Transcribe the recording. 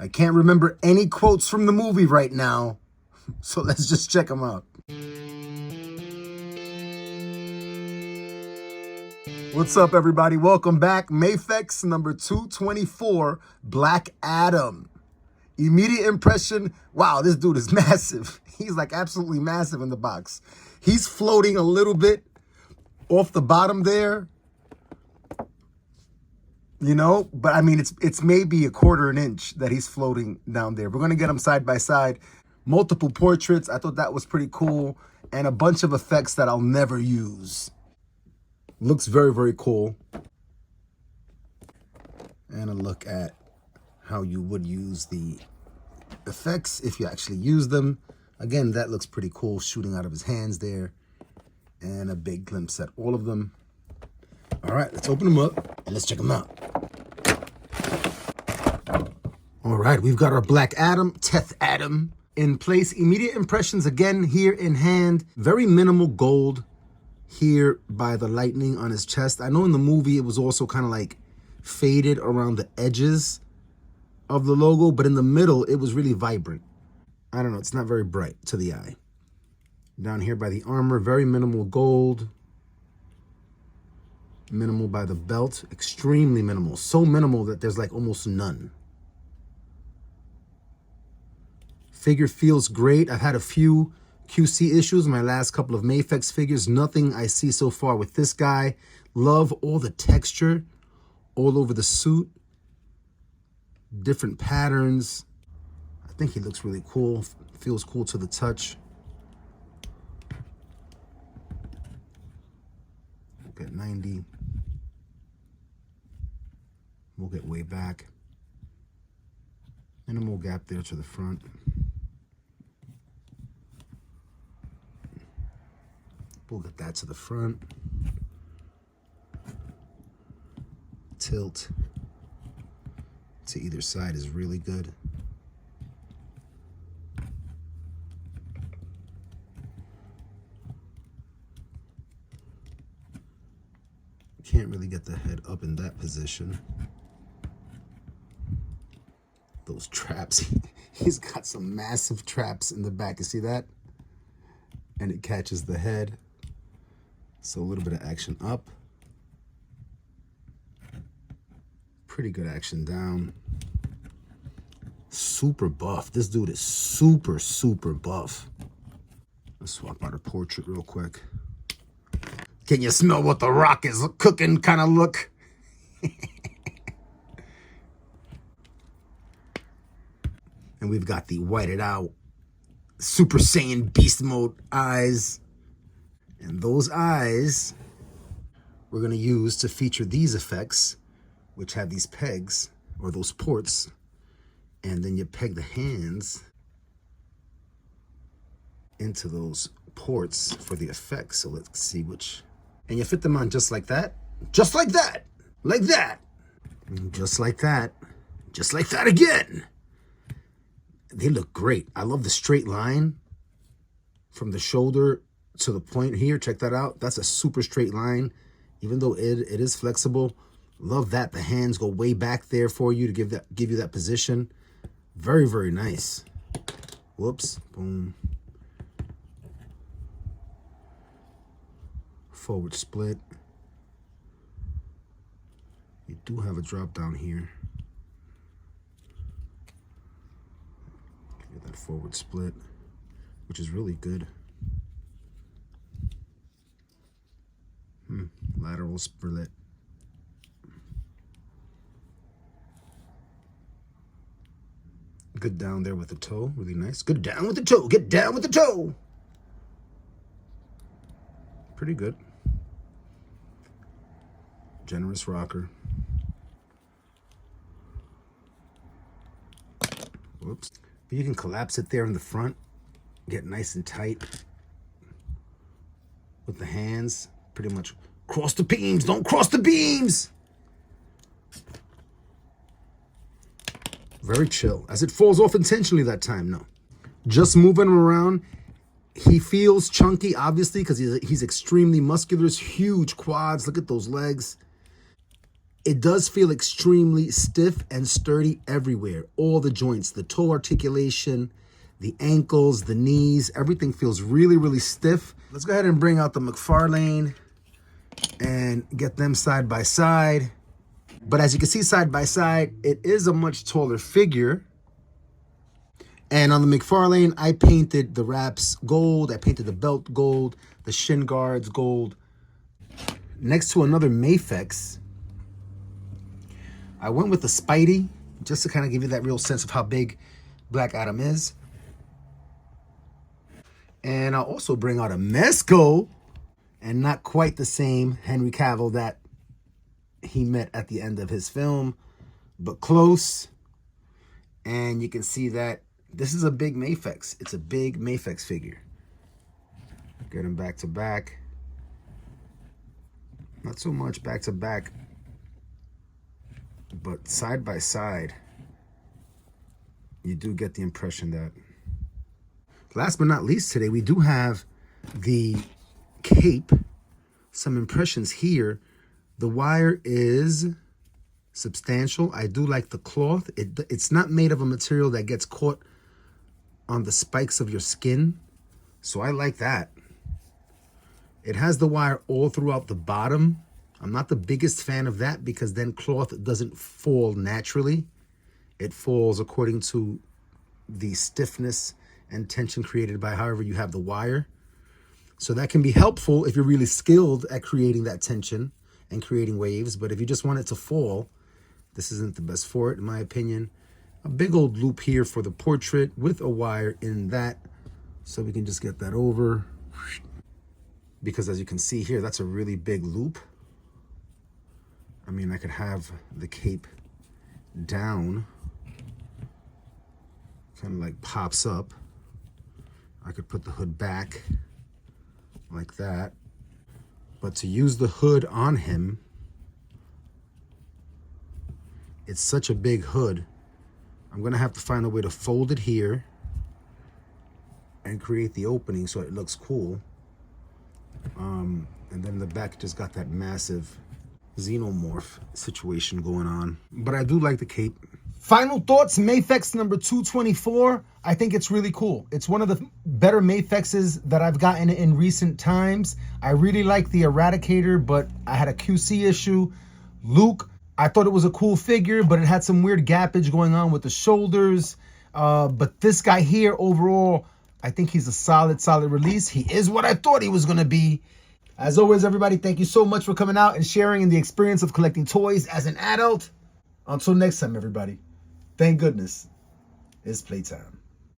I can't remember any quotes from the movie right now, so let's just check them out. What's up, everybody? Welcome back. Mafex number 224, Black Adam. Immediate impression, wow, this dude is massive. He's like absolutely massive in the box. He's floating a little bit off the bottom there, you know, but I mean, it's maybe a quarter an inch that he's floating down there. We're going to get them side by side. Multiple portraits. I thought that was pretty cool. And a bunch of effects that I'll never use. Looks very, very cool. And a look at how you would use the effects if you actually use them. Again, that looks pretty cool, shooting out of his hands there. And a big glimpse at all of them. All right, let's open them up and let's check them out. All right, we've got our Black Adam, Teth Adam in place. Immediate impressions again here in hand. Very minimal gold here by the lightning on his chest. I know in the movie it was also kind of like faded around the edges of the logo, but in the middle it was really vibrant. I don't know, it's not very bright to the eye. Down here by the armor, very minimal gold. Minimal by the belt, extremely minimal. So minimal that there's like almost none. Figure feels great. I've had a few QC issues, my last couple of Mafex figures. Nothing I see so far with this guy. Love all the texture all over the suit. Different patterns. I think he looks really cool. Feels cool to the touch. We'll get 90. We'll get way back. Minimal gap there to the front. We'll get that to the front. Tilt to either side is really good. Can't really get the head up in that position. Those traps, he's got some massive traps in the back. You see that? And it catches the head. So a little bit of action up. Pretty good action down. Super buff. This dude is super, super buff. Let's swap out a portrait real quick. Can you smell what the Rock is cooking kind of look? And we've got the whited out Super Saiyan Beast Mode eyes. And those eyes we're going to use to feature these effects, which have these pegs, or those ports. And then you peg the hands into those ports for the effects. So let's see which. And you fit them on just like that. Just like that. Like that. Just like that. Just like that again. They look great. I love the straight line from the shoulder to the point here. Check that out. That's a super straight line. Even though it is flexible. Love that. The hands go way back there for you to give you that position. Very, very nice. Whoops. Boom. Forward split. You do have a drop down here. Get that forward split, which is really good. Lateral split. Good down there with the toe, really nice. Good down with the toe, get down with the toe. Pretty good. Generous rocker. Whoops. But you can collapse it there in the front, get nice and tight with the hands. Pretty much cross the beams, don't cross the beams. Very chill. As it falls off intentionally that time, no. Just moving him around. He feels chunky, obviously, because he's extremely muscular. Huge quads. Look at those legs. It does feel extremely stiff and sturdy everywhere. All the joints, the toe articulation, the ankles, the knees, everything feels really, really stiff. Let's go ahead and bring out the McFarlane and get them side by side. But as you can see side by side, it is a much taller figure. And on the McFarlane, I painted the wraps gold. I painted the belt gold, the shin guards gold. Next to another Mafex, I went with the Spidey, just to kind of give you that real sense of how big Black Adam is. And I'll also bring out a Mezco, and not quite the same Henry Cavill that he met at the end of his film, but close. And you can see that this is a big Mafex. It's a big Mafex figure. Get them back to back. Not so much back to back, but side by side, you do get the impression that. Last but not least today, we do have the cape. Some impressions here. The wire is substantial. I do like the cloth. It's not made of a material that gets caught on the spikes of your skin, so I like that. It has the wire all throughout the bottom. I'm not the biggest fan of that because then cloth doesn't fall naturally. It falls according to the stiffness and tension created by however you have the wire. So that can be helpful if you're really skilled at creating that tension and creating waves. But if you just want it to fall, this isn't the best for it, in my opinion. A big old loop here for the portrait with a wire in that. So we can just get that over. Because as you can see here, that's a really big loop. I mean, I could have the cape down, kind of like pops up. I could put the hood back like that. But to use the hood on him, it's such a big hood. I'm gonna have to find a way to fold it here and create the opening so it looks cool. And then the back just got that massive xenomorph situation going on. But I do like the cape. Final thoughts, Mafex number 224. I think it's really cool. It's one of the better Mafexes that I've gotten in recent times. I really like the Eradicator, but I had a QC issue. Luke, I thought it was a cool figure, but it had some weird gappage going on with the shoulders. But this guy here, overall, I think he's a solid release. He is what I thought he was going to be. As always, everybody, thank you so much for coming out and sharing in the experience of collecting toys as an adult. Until next time, everybody. Thank goodness it's playtime.